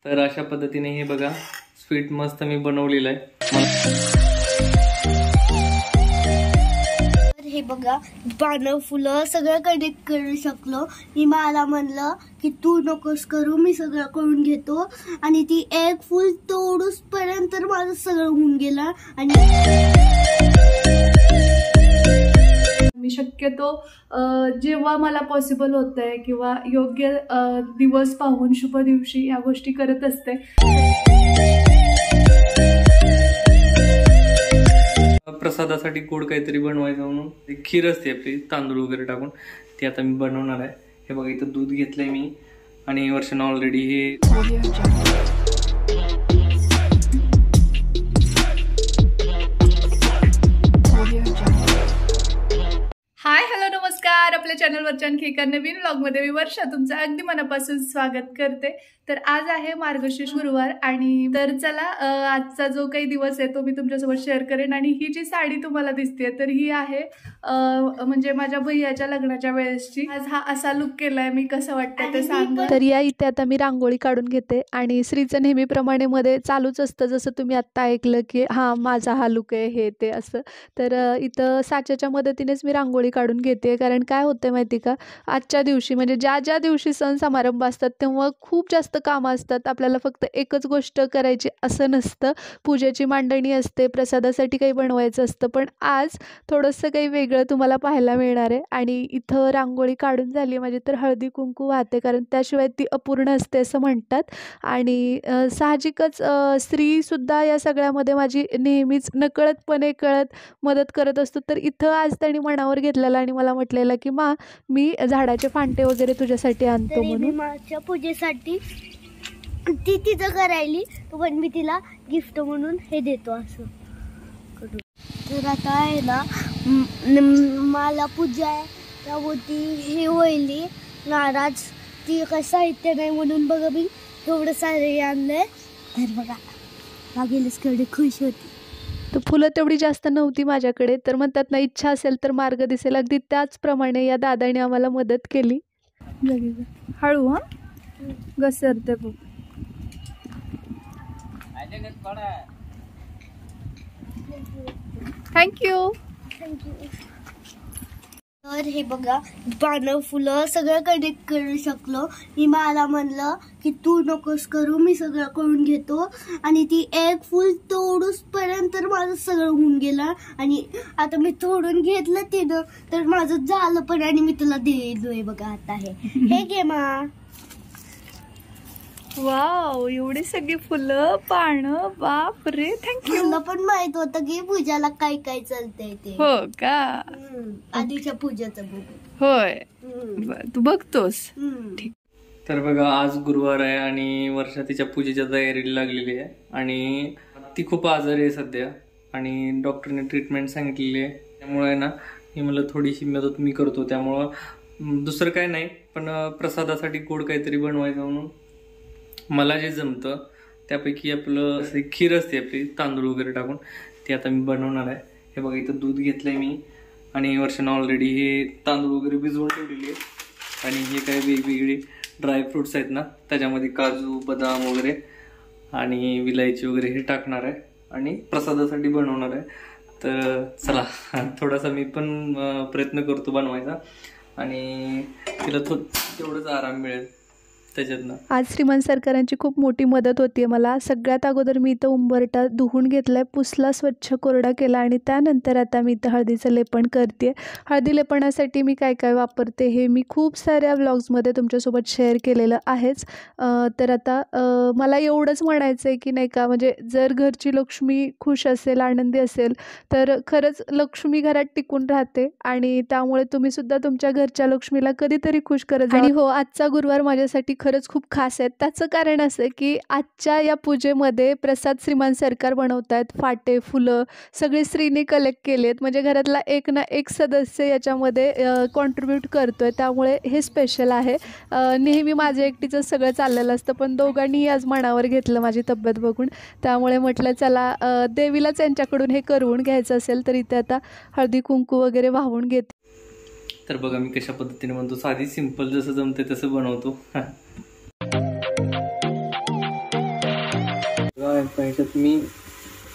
तर अशा पद्धतीने हे बघा स्वीट मस्त मी बनवलेलं आहे। हे बघा पानं फुलं सगळं कनेक्ट करू शकलो। मी मला म्हणलं की तू नकोस करू, मी सगळं करून घेतो आणि ती एक फुल तोडूस पर्यंत माझं सगळं होऊन गेलं। आणि मी शक्यतो जेव्हा मला पॉसिबल होतंय किंवा योग्य दिवस पाहून शुभ दिवशी या गोष्टी करत असते। प्रसादासाठी गोड काहीतरी बनवायचं म्हणून खीर असते आपली तांदूळ वगैरे टाकून, ती आता मी बनवणार आहे। हे बघा इथं दूध घेतलंय मी आणि वर्षानं ऑलरेडी हे हाय हॅलो नमस्कार, आपल्या चॅनलवरच्या आणखी एका नवीन व्लॉगमध्ये मी वर्षा तुमचं अगदी मनापासून स्वागत करते। तर आज आहे मार्गशीर्ष गुरुवार आणि तर चला आजचा जो काही दिवस आहे तो मी तुमच्यासोबत शेअर करेन। आणि ही जी साडी तुम्हाला दिसते तर ही आहे म्हणजे माझ्या भैयाच्या लग्नाच्या वेळेसची। आज हा असा लुक केलाय मी, कसं वाटतं ते सांगा। तर या इथे आता मी रांगोळी काढून घेते आणि श्रीचं नेहमीप्रमाणे मध्ये चालूच असतं, जसं तुम्ही आत्ता ऐकलं की हा माझा हा लुक आहे हे ते असं। तर इथं साच्याच्या मदतीनेच मी रांगोळी काढून घेते, कारण काय होतं माहिती का, आजच्या दिवशी म्हणजे ज्या दिवशी सण समारंभ असतात तेव्हा खूप जास्त कामं असतात। आपल्याला फक्त एकच गोष्ट करायची असं नसतं, पूजेची मांडणी असते, प्रसादासाठी काही बनवायचं असतं, पण आज थोडंसं काही वेगळं तुम्हाला पाहायला मिळणार आहे। आणि इथं रांगोळी काढून झाली माझी, तर हळदी कुंकू वाहते, कारण त्याशिवाय ती अपूर्ण असते असं म्हणतात। आणि साहजिकच स्त्रीसुद्धा या सगळ्यामध्ये माझी नेहमीच नकळतपणे कळत मदत करत असतो। तर इथं आज त्यांनी मनावर घेतलेला आणि मला म्हटलेलं की मा मी झाडाचे फांटे वगैरे तुझ्यासाठी आणतो म्हणून। माझ्या पूजेसाठी ती तिचं करायली, पण मी तिला गिफ्ट म्हणून हे देतो असं करून। तर आता आहे ना मला पूजा आहे त्यामुळे हे होईली नाराज, ती काही साहित्य नाही म्हणून बघा मी थोडं सारे आणलंय। तर बघा मागेलच कडे खुश होती। तर फुलं तेवढी जास्त नव्हती माझ्याकडे, तर म्हणतात ना इच्छा असेल तर मार्ग दिसेल, अगदी त्याचप्रमाणे या दादाने आम्हाला मदत केली। हळू हा घसरते बघ। थँक्यू। तर हे बघा पानं फुलं सगळं कनेक्ट करू शकलो। मी मला म्हणलं की तू नकोस करू, मी सगळं करून घेतो आणि ती एक फुल तोडूस पर्यंत माझं सगळं होऊन गेलं। आणि आता मी तोडून घेतलं तिनं, तर माझं झालं पण आणि मी तुला दिलोय बघा आता हे घे मा। वाव, एवढी सगळी फुलं पानं, बाप रे, थँक्यू। मला पण माहित होतं की पूजाला काय काय चालतंय ते। हो का? आधीच्या पूजाचं बघू। होय, तू बघतोस? ठीक। तर बघा आज गुरुवार आहे आणि वर्षा तिच्या पूजेच्या तयारीला लागलेली आहे आणि ती खूप आजारी आहे सध्या आणि डॉक्टरने ट्रीटमेंट सांगितलेली आहे। त्यामुळे ना मी मला थोडीशी मदत मी करतो, त्यामुळं दुसरं काय नाही, पण प्रसादासाठी गोड काहीतरी बनवायचं म्हणून मला जे जमतं त्यापैकी आपलं खीर असते आपली तांदूळ वगैरे टाकून, ती आता मी बनवणार आहे। हे बघा इथं दूध घेतलंय मी आणि वर्षानं ऑलरेडी हे तांदूळ वगैरे भिजवून ठेवलेली आहे। आणि हे काही वेगवेगळे ड्रायफ्रुट्स आहेत ना, त्याच्यामध्ये काजू बदाम वगैरे आणि विलायची वगैरे हे टाकणार आहे आणि प्रसादासाठी बनवणार आहे। तर चला थोडासा मी पण प्रयत्न करतो बनवायचा आणि तिला तेवढंच आराम मिळेल त्याच्यातनं। आज श्रीमान सरकारांची खूप मोठी मदत होती मला। सगळ्यात अगोदर मी इथं उंबरठा धुवून घेतलाय, पुसला, स्वच्छ कोरडा केला आणि त्यानंतर आता मी इथं हळदीचं लेपन करते। हळदी लेपनासाठी मी काय काय वापरते हे मी खूप साऱ्या व्लॉग्समध्ये तुमच्यासोबत शेअर केलेलं आहेच। तर आता मला एवढंच म्हणायचं आहे की नाही का, म्हणजे जर घरची लक्ष्मी खुश असेल, आनंदी असेल, तर खरंच लक्ष्मी घरात टिकून राहते आणि त्यामुळे तुम्ही सुद्धा तुमच्या घरच्या लक्ष्मीला कधीतरी खुश करत जा। आणि हो, आजचा गुरुवार माझ्यासाठी खरंच खूप खास आहे। त्याचं कारण असं की आजच्या या पूजेमध्ये प्रसाद श्रीमान सरकार बनवतात, फाटे फुलं सगळे स्त्रीने कलेक्ट केलेत, म्हणजे घरातला एक ना एक सदस्य याच्यामध्ये कॉन्ट्रीब्यूट करतोय, त्यामुळे हे स्पेशल आहे। नेहमी माझ्या एकटीचं सगळं चाललेलं असतं, पण दोघांनीही आज मनावर घेतलं माझी तब्येत बघून, त्यामुळे म्हटलं चला देवीलाच यांच्याकडून हे करवून घ्यायचं असेल तर इथे आता हळदी कुंकू वगैरे वाहून घेते। तर बघा मी कशा पद्धतीने बनवतो, साधी सिंपल जसं जमते तसं बनवतो। त्याच्यात मी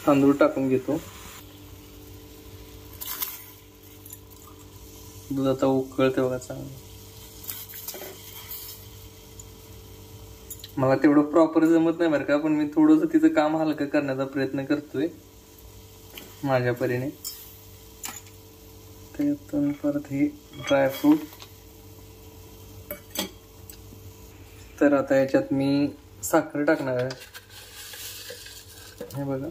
तांदूळ टाकून घेतो. दूध आता उकळते बघा चांगलं. मला तेवढं प्रॉपर जमत नाही बरं का, पण मी थोडंसं तिचं काम हलकं करण्याचा प्रयत्न करतोय माझ्या परीने. त्यातून परत हे ड्रायफ्रूट. तर आता याच्यात मी साखर टाकणार आहे. हे बघा,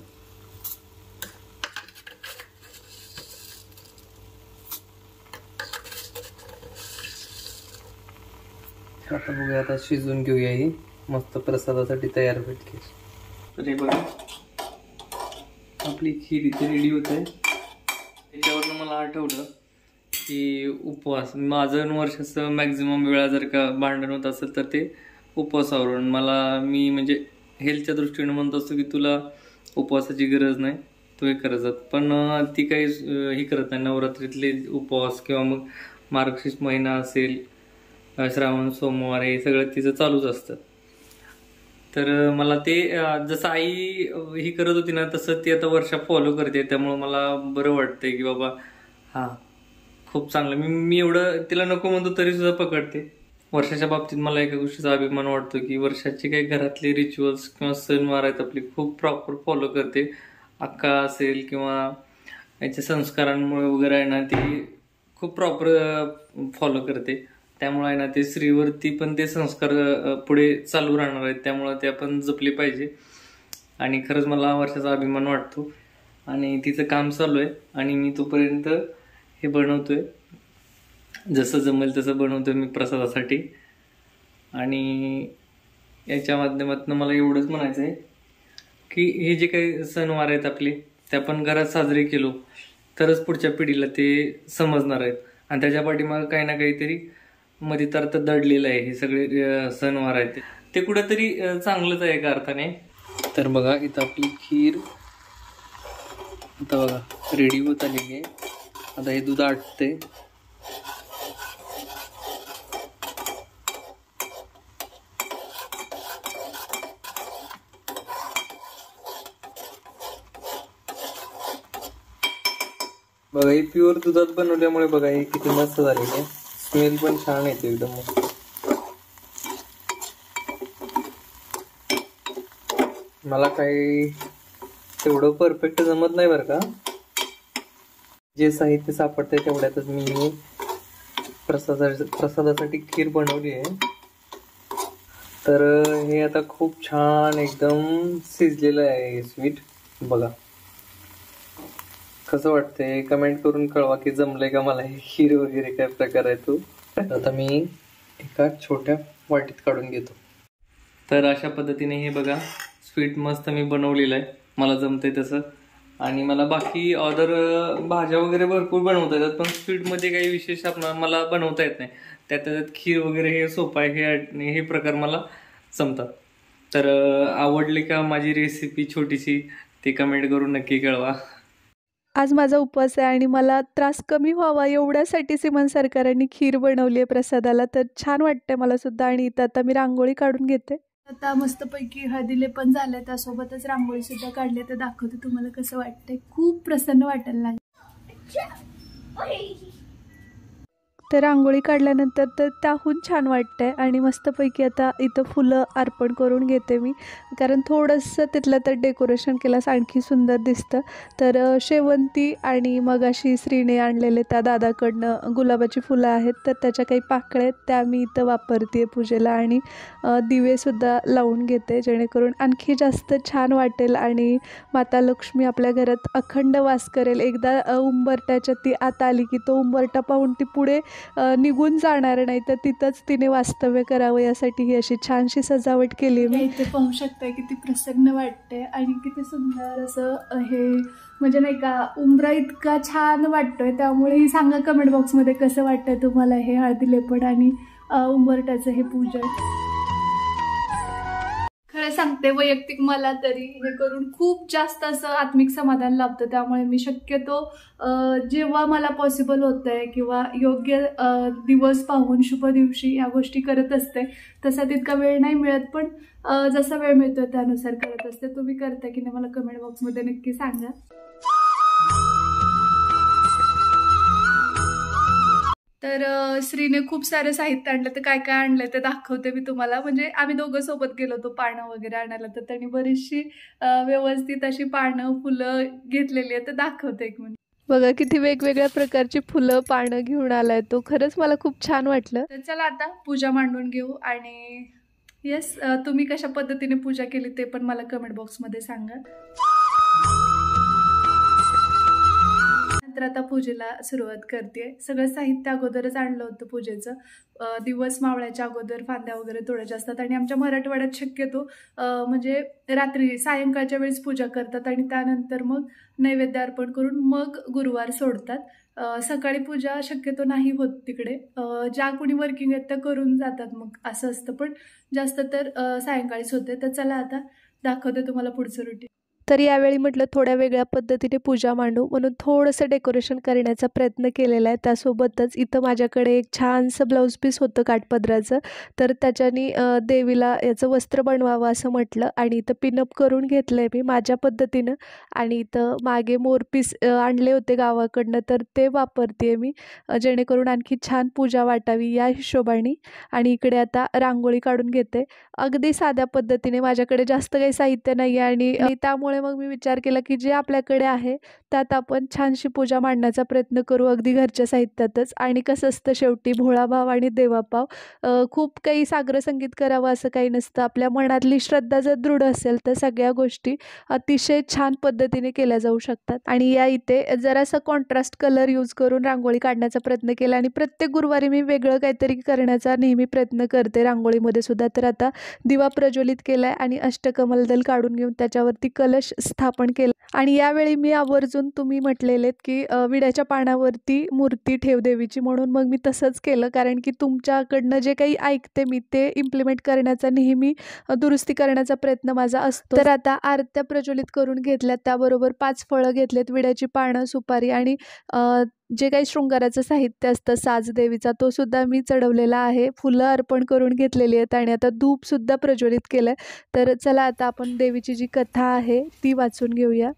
आता बघूया, आता शिजून घेऊया. ही मस्त प्रसादासाठी तयार भेटते. तर हे बघा, आपली खीर इथे रेडी होते. त्याच्यावरनं मला आठवलं की उपवास, माझं वर्षाचं मॅक्झिमम वेळा जर का भांडण होत असेल तर ते उपवासावरून. मी म्हणजे हेल्थच्या दृष्टीने म्हणत असतो की तुला उपवासाची गरज नाही, तू हे करत. पण ती काही ही करत नाही. नवरात्रीतले उपवास किंवा मग मार्गशीर्ष महिना असेल, श्रावण सोमवार, हे सगळं तिचं चालूच असतं. तर मला ते जसं आई ही करत होती ना तसं ती आता वर्षा फॉलो करते. त्यामुळं मला बरं वाटतंय की बाबा हां खूप चांगलं. मी एवढं तिला नको म्हणतो तरी सुद्धा पकडते. वर्षाच्या बाबतीत मला एका गोष्टीचा अभिमान वाटतो की वर्षाचे काही घरातले रिच्युअल्स किंवा सणवार आहेत आपली खूप प्रॉपर फॉलो करते. अक्का असेल किंवा याच्या संस्कारांमुळे वगैरे आहे ना ती खूप प्रॉपर फॉलो करते. त्यामुळे आहे ना ते स्त्रीवरती पण ते संस्कार पुढे चालू राहणार आहेत. त्यामुळं ते आपण जपले पाहिजे. आणि खरंच मला वर्षाचा अभिमान वाटतो. आणि तिचं काम चालू आहे आणि मी तोपर्यंत हे बनवतोय, जसं जमेल तसं बनवतोय मी प्रसादासाठी. आणि याच्या माध्यमातून मला एवढंच म्हणायचं आहे की हे जे काही सणवार आहेत आपले ते आपण घरात साजरे केलो तरच पुढच्या पिढीला ते समजणार आहेत. आणि त्याच्या पाठीमागे काही ना काहीतरी मध्ये तर दडलेलं आहे. हे सगळे सणवार आहेत ते कुठेतरी चांगलंच आहे एका अर्थाने. तर बघा इथं आपली खीर आता बघा रेडी होत आलेली आहे. आता हे दूध आटते. बघा ही प्युअर दुधात बनवल्यामुळे बघा हे किती मस्त झालेली आहे. स्मेल पण छान येते एकदम मस्त. मला काही तेवढं परफेक्ट जमत नाही बरं का. जे साहित्य सापडतंय तेवढ्यातच मी प्रसादासाठी खीर बनवली आहे. तर हे आता खूप छान एकदम शिजलेलं आहे स्वीट. बघा कसं वाटतंय कमेंट करून कळवा की जमलंय का मला हे खीर वगैरे काय प्रकार आहे तो. आता मी एका छोट्या वाटीत काढून घेतो. तर अशा पद्धतीने हे बघा स्वीट मस्त मी बनवलेलं आहे. मला जमतंय तसं. आणि मला बाकी ऑर्डर भाज्या वगैरे भरपूर बनवता येतात, पण स्वीटमध्ये काही विशेष मला बनवता येत नाही. त्यात खीर वगैरे हे सोपं आहे. हे प्रकार मला जमतात. तर आवडली का माझी रेसिपी छोटीशी ती कमेंट करून नक्की कळवा. आज माझा उपवास आहे आणि मला त्रास कमी व्हावा एवढ्यासाठी सीमन सरकारांनी खीर बनवली आहे प्रसादाला. तर छान वाटतंय मला सुद्धा. आणि इथं आता मी रांगोळी काढून घेते. आता मस्तपैकी हळदीले पण झालं, त्यासोबतच रांगोळी सुद्धा काढली. तर दाखवते तुम्हाला कसं वाटतंय. खूप प्रसन्न वाटायला लागलं. तर रांगोळी काढल्यानंतर तर त्याहून छान वाटतंय. आणि मस्तपैकी आता इथं फुलं अर्पण करून घेते मी, कारण थोडंसं तिथलं तर डेकोरेशन केल्यास आणखी सुंदर दिसतं. तर शेवंती आणि मग अशी श्रीने आणलेले त्या दादाकडनं गुलाबाची फुलं आहेत. तर त्याच्या काही पाकळ्या आहेत त्या मी इथं वापरते पूजेला. आणि दिवेसुद्धा लावून घेते जेणेकरून आणखी जास्त छान वाटेल आणि माता लक्ष्मी आपल्या घरात अखंड वास करेल. एकदा उंबरट्याच्या ती आत आली की तो उंबरटा पाहून ती पुढे निघून जाणार नाही, तर तिथंच तिने वास्तव्य करावं यासाठी ही अशी छानशी सजावट केली मी. इथे पाहू शकताय किती प्रसन्न वाटते आणि किती सुंदर असं हे म्हणजे नाही का उंबरा इतका छान वाटतोय. त्यामुळे सांगा कमेंट बॉक्समध्ये कसं वाटतंय तुम्हाला हे हळदी लेपड आणि उंबरट्याचं हे पूजन. वेळेस सांगते, वैयक्तिक मला तरी हे करून खूप जास्त असं आत्मिक समाधान लाभतं. त्यामुळे मी शक्यतो जेव्हा मला पॉसिबल होतंय किंवा योग्य दिवस पाहून शुभ दिवशी या गोष्टी करत असते. तसा तितका वेळ नाही मिळत, पण जसा वेळ मिळतोय त्यानुसार करत असते. तुम्ही करता की नाही मला कमेंट बॉक्समध्ये नक्की सांगा. तर श्रीने खूप सारं साहित्य आणलं. तर काय काय आणलंय ते दाखवते मी तुम्हाला. म्हणजे आम्ही दोघं सोबत गेलो होतो पानं वगैरे आणायला, तर त्यांनी बरीचशी व्यवस्थित अशी पानं फुलं घेतलेली आहेत. तर दाखवते एक मिनिट. बघा किती वेगवेगळ्या प्रकारची फुलं पानं घेऊन आलाय तो. खरंच मला खूप छान वाटलं. तर चला आता पूजा मांडून घेऊ. आणि येस, तुम्ही कशा पद्धतीने पूजा केली ते पण मला कमेंट बॉक्समध्ये सांगा. तर आता पूजेला सुरुवात करते. सगळं साहित्य अगोदरच आणलं होतं पूजेचं. दिवस मावळ्याच्या अगोदर फांद्या वगैरे तोडायच्या असतात आणि आमच्या मराठवाड्यात शक्यतो म्हणजे रात्री सायंकाळच्या वेळेस पूजा करतात आणि त्यानंतर मग नैवेद्य अर्पण करून मग गुरुवार सोडतात. सकाळी पूजा शक्यतो नाही होत तिकडे. ज्या कोणी वर्किंग आहेत त्या करून जातात, मग असं असतं. पण जास्त तर सायंकाळीच होते. तर चला आता दाखवते तुम्हाला पुढचं रुटीन. तर यावेळी म्हटलं थोड्या वेगळ्या पद्धतीने पूजा मांडू म्हणून थोडंसं डेकोरेशन करण्याचा प्रयत्न केलेला आहे. त्यासोबतच इथं माझ्याकडे एक छानसं ब्लाऊज पीस होतं काठपदराचं, तर त्याच्यानी देवीला याचं वस्त्र बनवावं असं म्हटलं आणि इथं पिनअप करून घेतलं आहे मी माझ्या पद्धतीनं. आणि इथं मागे मोरपीस आणले होते गावाकडनं, तर ते वापरते मी जेणेकरून आणखी छान पूजा वाटावी या हिशोबाने. आणि इकडे आता रांगोळी काढून घेते अगदी साध्या पद्धतीने. माझ्याकडे जास्त काही साहित्य नाही आहे आणि त्यामुळे मग मी विचार केला की जे आपल्याकडे आहे त्यात आपण छानशी पूजा मांडण्याचा प्रयत्न करू अगदी घरच्या साहित्यातच. आणि कसं असतं शेवटी भोळाभाव आणि देवापाव, खूप काही साग्र संगीत करावं असं काही नसतं. आपल्या मनातली श्रद्धा जर दृढ असेल तर सगळ्या गोष्टी अतिशय छान पद्धतीने केल्या जाऊ शकतात. आणि या इथे जरासा कॉन्ट्रास्ट कलर यूज करून रांगोळी काढण्याचा प्रयत्न केला आणि प्रत्येक गुरुवारी मी वेगळं काहीतरी करण्याचा नेहमी प्रयत्न करते रांगोळीमध्ये सुद्धा. तर आता दिवा प्रज्वलित केलाय आणि अष्टकमलदल काढून घेऊन त्याच्यावरती कलश स्थापन केलं. आणि यावेळी मी आवर्जून तुम्ही म्हटलेलेत की विड्याच्या पानावरती मूर्ती ठेव देवीची, म्हणून मग मी तसंच केलं. कारण की तुमच्याकडनं जे काही ऐकते मी ते इम्प्लिमेंट करण्याचा नेहमी दुरुस्ती करण्याचा प्रयत्न माझा असतो. तर आता आरत्या प्रज्वलित करून घेतल्यात, त्याबरोबर 5 फळं घेतलेत, विड्याची पानं, सुपारी आणि जे काही शृंगाराचं साहित्य असतं साज देवीचा तो सुद्धा मी चढवलेला आहे. फुलं अर्पण करून घेतलेली आहेत आणि आता धूपसुद्धा प्रज्वलित केलं आहे. तर चला आता आपण देवीची जी कथा आहे ती वाचून घेऊया.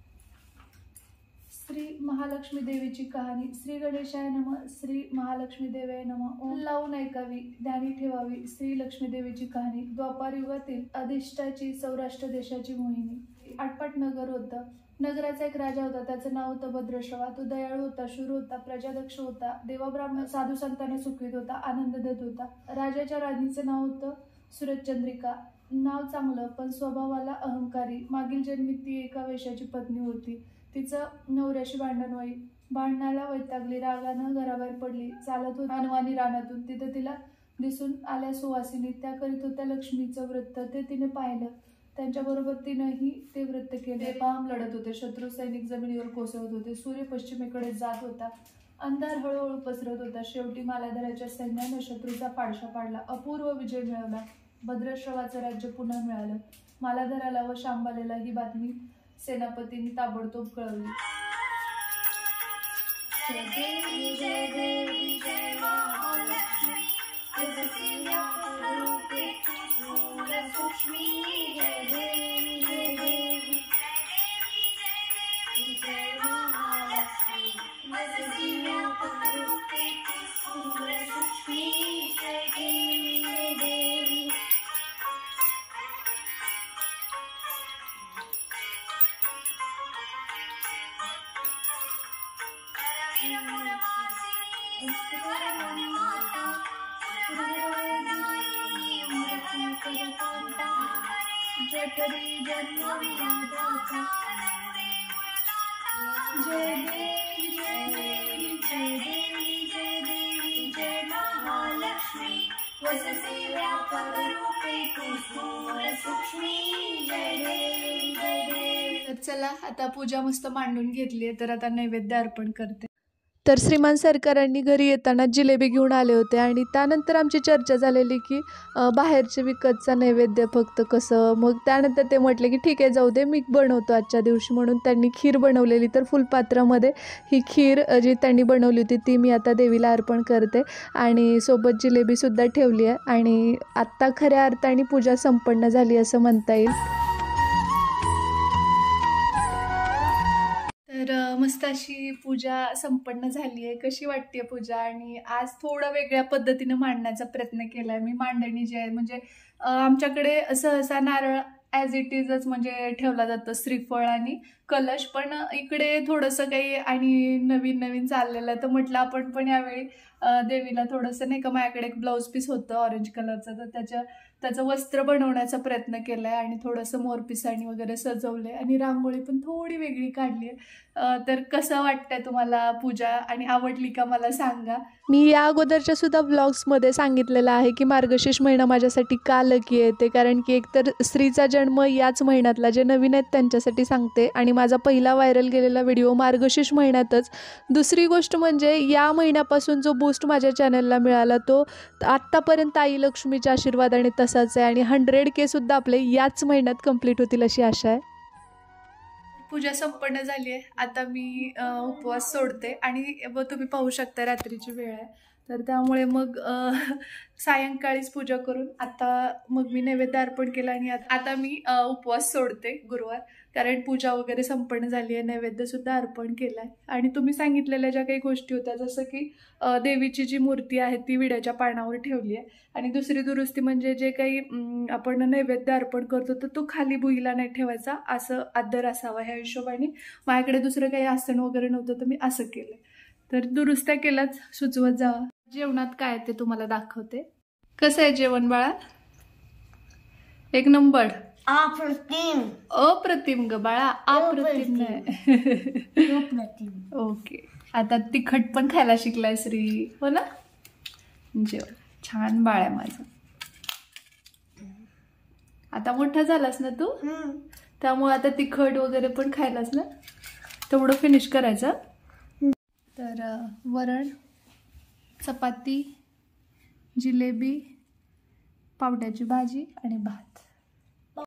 श्री महालक्ष्मी देवीची कहाणी. श्री गणेशाय नमः. श्री महालक्ष्मी देवाय नमः. ओम लावून ऐकावी, ध्यानी ठेवावी श्री लक्ष्मी देवीची कहाणी. द्वापार युगातील अधिष्ठाची सौराष्ट्र देशाची मोहिनी. आटपाट नगर होतं. नगराचा एक राजा होता. त्याचं नाव होतं भद्रश्रवा. तो दयाळू होता, शूर होता, प्रजादक्ष होता, देवब्राह्मण साधू संतांना सुखवीत होता, आनंद देत होता. राजाच्या राणीचं नाव होतं सुरचंद्रिका. नाव चांगलं पण स्वभावाला अहंकारी. मागील जन्मी ती एका वेश्याची पत्नी होती. तिचं नवऱ्याशी भांडण होई. भांडणाला वैतागली, रागानं घराबाहेर पडली. चालत होती अनवाणी रानातून. तिथं तिला दिसून आल्या सुवासिनी. त्या करीत होत्या लक्ष्मीचं व्रत. ते तिने पाहिलं. त्यांच्याबरोबर तिनंही ते व्रत केले. पाम लढत होते. शत्रू सैनिक जमिनीवर कोसळत होते. सूर्य पश्चिमेकडे जात होता. अंधार हळूहळू पसरत होता. शेवटी मालाधराच्या सैन्यानं शत्रूचा पाडशा पाडला. अपूर्व विजय मिळवला. भद्रश्रवाचं राज्य पुन्हा मिळालं. मालाधराला व शांबालेला ही बातमी सेनापतींनी ताबडतोब कळवली. जय देवी जय देवी जय महालक्ष्मी. जठरी जन्मविधाता. जय देवी जय देवी जय देवी जय देवी जय महालक्ष्मी. वससे व्यापकरूपे तू स्थूल सूक्ष्मी. जय देवी जय देवी. तर चला आता पूजा मस्त मांडून घेतली आहे. तर आता नैवेद्य अर्पण करते. तर श्रीमान सरकारांनी घरी येताना जिलेबी घेऊन आले होते आणि त्यानंतर आमची चर्चा झालेली की बाहेरचे विकतचा नैवेद्य फक्त कसं. मग त्यानंतर ते म्हटले की ठीक आहे जाऊ दे, मी बनवतो आजच्या दिवशी. म्हणून त्यांनी खीर बनवलेली. तर फुलपात्रामध्ये ही खीर जी त्यांनी बनवली होती ती मी आता देवीला अर्पण करते आणि सोबत जिलेबीसुद्धा ठेवली आहे. आणि आत्ता खऱ्या अर्थाने पूजा संपन्न झाली असं म्हणता येईल. तर मस्त अशी पूजा संपन्न झाली आहे. कशी वाटते पूजा? आणि आज थोडं वेगळ्या पद्धतीने मांडण्याचा प्रयत्न केला आहे मी. मांडणी जी आहे म्हणजे आमच्याकडे सहसा नारळ ॲज इट इजच म्हणजे ठेवला जातं, श्रीफळ आणि कलश. पण इकडे थोडंसं काही आणि नवीन नवीन चाललेलं आहे. तर म्हटलं आपण पण यावेळी देवीला थोडंसं नाही का, माझ्याकडे एक ब्लाऊज पीस होतं ऑरेंज कलरचं, तर त्याचं वस्त्र बनवण्याचा प्रयत्न केला आहे आणि थोडंसं मोरपिसाणी वगैरे सजवलं आहे आणि रांगोळी पण थोडी वेगळी काढली आहे. तर कसं वाटतंय तुम्हाला पूजा आणि आवडली का मला सांगा. मी या अगोदरच्या सुद्धा व्लॉग्समध्ये सांगितलेलं आहे की मार्गशीर्ष महिना माझ्यासाठी का लकी आहे ते. कारण की एकतर स्त्रीचा जन्म याच महिन्यातला, जे नवीन आहेत त्यांच्यासाठी सांगते, आणि माझा पहिला व्हायरल गेलेला व्हिडिओ मार्गशीर्ष महिन्यातच. दुसरी गोष्ट म्हणजे या महिन्यापासून जो बूस्ट माझ्या चॅनलला मिळाला तो आत्तापर्यंत आई लक्ष्मीच्या आशीर्वादाने तसाच आहे आणि 100K सुद्धा आपले याच महिन्यात कंप्लीट होतील अशी आशा आहे. पूजा संपन्न झाली आहे. आता मी उपवास सोडते आणि तुम्ही पाहू शकता रात्रीची वेळ आहे. तर त्यामुळे मग सायंकाळीच पूजा करून आता मग मी नैवेद्य अर्पण केलं आणि आता मी उपवास सोडते गुरुवार. कारण पूजा वगैरे संपन्न झाली आहे, नैवेद्यसुद्धा अर्पण केला आहे. आणि तुम्ही सांगितलेल्या ज्या काही गोष्टी होत्या, जसं की देवीची जी मूर्ती आहे ती विड्याच्या पानावर ठेवली आहे. आणि दुसरी दुरुस्ती म्हणजे जे काही आपण नैवेद्य अर्पण करतो तर तो खाली भुईला नाही ठेवायचा, असं आदर असावा ह्या हिशोबाने. माझ्याकडे दुसरं काही आसन वगैरे नव्हतं तर मी असं केलं. तर दुरुस्त्या केल्याच, सुचवत जावा. जेवणात काय ते तुम्हाला दाखवते. कसं आहे जेवण बाळा? एक नंबर. अप्रतिम. अप्रतिम ग बाळा, अप्रतिम नाही. ओके. आता तिखट पण खायला शिकलाय श्री, हो ना? जेवण छान बाळ आहे माझं. आता मोठा झालास ना तू, त्यामुळे आता तिखट वगैरे पण खायलास ना, तेवढं फिनिश करायचं. तर वरण, चपाती, जिलेबी, पावट्याची भाजी आणि भात.